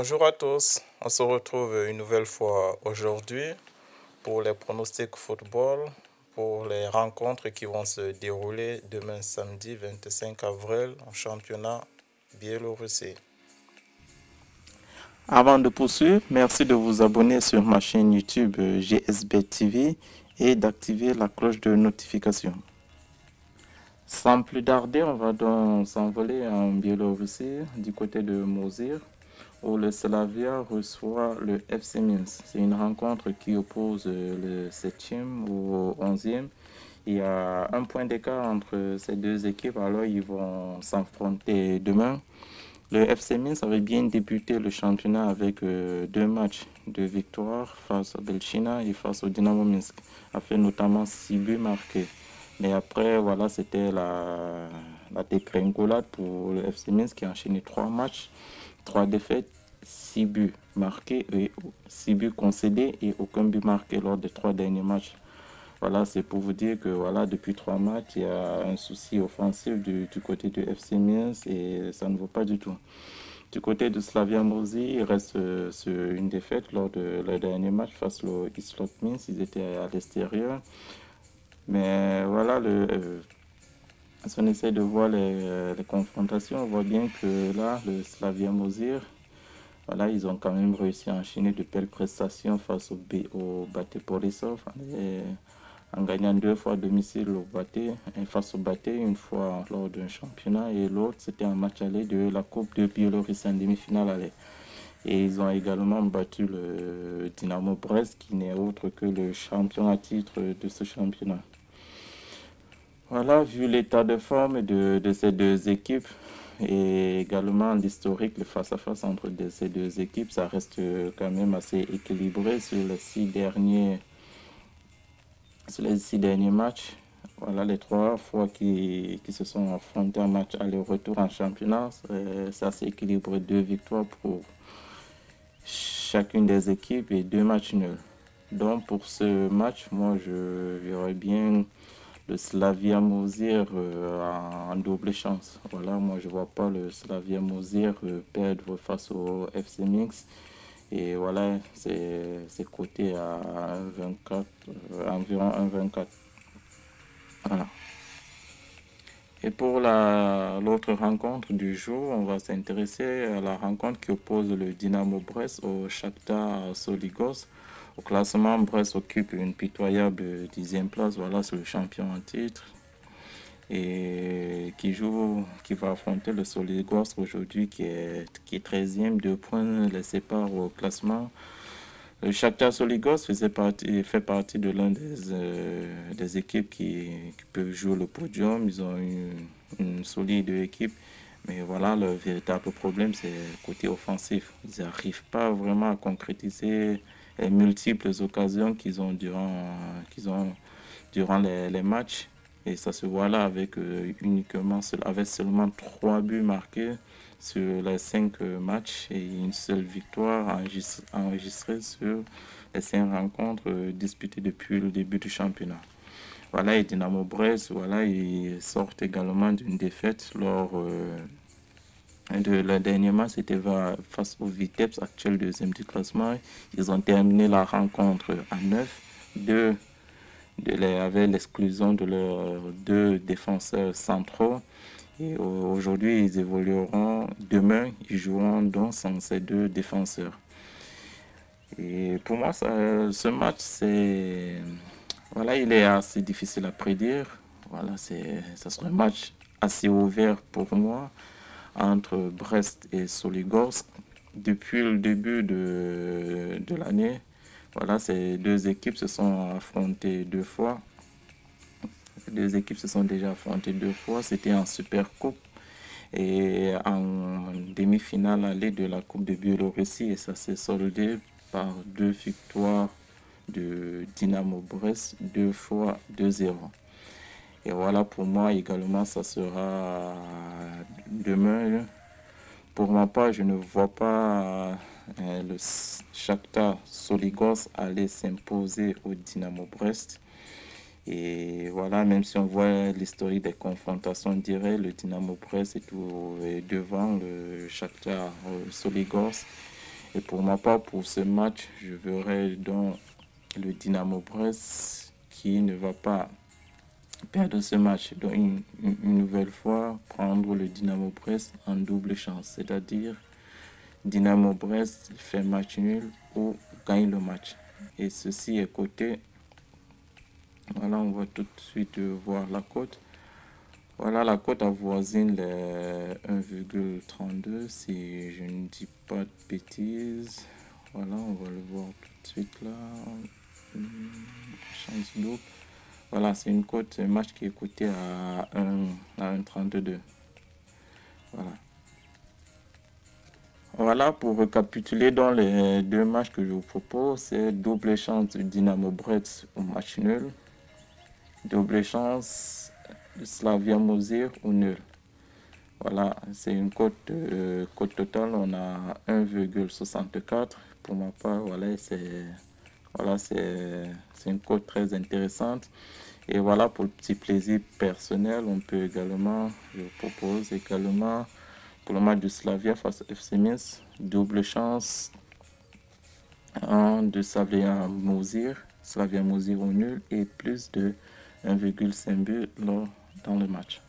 Bonjour à tous, on se retrouve une nouvelle fois aujourd'hui pour les pronostics football, pour les rencontres qui vont se dérouler demain samedi 25 avril en championnat Biélorussie. Avant de poursuivre, merci de vous abonner sur ma chaîne YouTube GSB TV et d'activer la cloche de notification. Sans plus tarder, on va donc s'envoler en Biélorussie du côté de Mosir où le Slavia reçoit le FC Minsk. C'est une rencontre qui oppose le 7e au 11e. Il y a un point d'écart entre ces deux équipes, alors ils vont s'affronter demain. Le FC Minsk avait bien débuté le championnat avec deux matchs de victoire face à Belchina et face au Dynamo Minsk, a fait notamment 6 buts marqués. Mais après, voilà, c'était la dégringolade pour le FC Minsk qui a enchaîné 3 matchs, 3 défaites, 6 buts marqués et 6 buts concédés et aucun but marqué lors des 3 derniers matchs. Voilà, c'est pour vous dire que voilà, depuis 3 matchs, il y a un souci offensif du côté du FC Minsk et ça ne vaut pas du tout. Du côté de Slavia Morzi, il reste sur une défaite lors de leur dernier match face au Islot Minsk. Ils étaient à l'extérieur. Mais voilà, si on essaie de voir les confrontations, on voit bien que là, le Slavia Mozir, voilà, ils ont quand même réussi à enchaîner de belles prestations face au Bate Borisov en gagnant 2 fois à domicile face au Bate, une fois lors d'un championnat et l'autre c'était un match aller de la Coupe de Biélorussie en demi-finale aller. Et ils ont également battu le Dynamo Brest qui n'est autre que le champion à titre de ce championnat. Voilà, vu l'état de forme de ces deux équipes et également l'historique, le face-à-face entre ces deux équipes, ça reste quand même assez équilibré sur les 6 derniers matchs. Voilà, les 3 fois qui se sont affrontés en match aller-retour en championnat, c'est assez équilibré, 2 victoires pour chacune des équipes et 2 matchs nuls. Donc pour ce match, moi je verrais bien le Slavia Mozir en double chance. Voilà, moi je vois pas le Slavia Mozir perdre face au FC Minsk. Et voilà, c'est coté à 1,24, environ 1,24. Voilà. Et pour l'autre rencontre du jour, on va s'intéresser à la rencontre qui oppose le Dynamo Brest au Shakhtar Soligorsk. Au classement, Brest occupe une pitoyable 10e place. Voilà, c'est le champion en titre. Et qui va affronter le Soligorsk aujourd'hui qui est 13e, 2 points les séparent au classement. Le Shakhtar Soligorsk fait partie de l'un des équipes qui peuvent jouer le podium. Ils ont une solide équipe. Mais voilà, le véritable problème, c'est le côté offensif. Ils n'arrivent pas vraiment à concrétiser les multiples occasions qu'ils ont durant les matchs. Et ça se voit là avec seulement 3 buts marqués sur les 5 matchs et une seule victoire enregistrée sur les 5 rencontres disputées depuis le début du championnat. Voilà, et Dynamo Brest, voilà, ils sortent également d'une défaite lors de leur dernier match, c'était face au Vitebsk, actuel 2e du classement. Ils ont terminé la rencontre à 9, avec l'exclusion de leurs 2 défenseurs centraux. Et aujourd'hui, demain, ils joueront donc sans ces 2 défenseurs. Et pour moi, ce match, voilà, il est assez difficile à prédire. Voilà, ça sera un match assez ouvert pour moi entre Brest et Soligorsk. Depuis le début de l'année, voilà, ces 2 équipes se sont affrontées 2 fois. Les 2 équipes se sont déjà affrontées 2 fois. C'était en Super Coupe et en demi-finale aller de la Coupe de Biélorussie. Et ça s'est soldé par 2 victoires de Dynamo Brest, 2 fois 2-0. Et voilà, pour moi également, ça sera demain. Pour ma part, je ne vois pas le Shakhtar Soligorsk aller s'imposer au Dynamo Brest. Et voilà, même si on voit l'historique des confrontations, on dirait le Dynamo Brest est devant le Shakhtar Soligorsk. Et pour ma part, pour ce match, je verrai donc le Dynamo Brest qui ne va pas perdre ce match. Donc une nouvelle fois, prendre le Dynamo Brest en double chance. C'est-à-dire, Dynamo Brest fait match nul ou gagne le match. Et ceci est coté. Voilà, on va tout de suite voir la cote. Voilà, la cote avoisine les 1,32 si je ne dis pas de bêtises. Voilà, on va le voir tout de suite là. Chance double. Voilà, c'est une cote, un match qui est coté à 1,32. Voilà. Voilà, pour récapituler dans les deux matchs que je vous propose, c'est double chance du Dynamo Brest au match nul, double chance de Slavia Mozir au nul. Voilà, c'est une cote totale, on a 1,64. Pour ma part, voilà, c'est une cote très intéressante. Et voilà, pour le petit plaisir personnel, on peut également, je vous propose également pour le match de Slavia face à FC Minsk, double chance de Slavia Mozir au nul et plus de 1,5 but dans le match.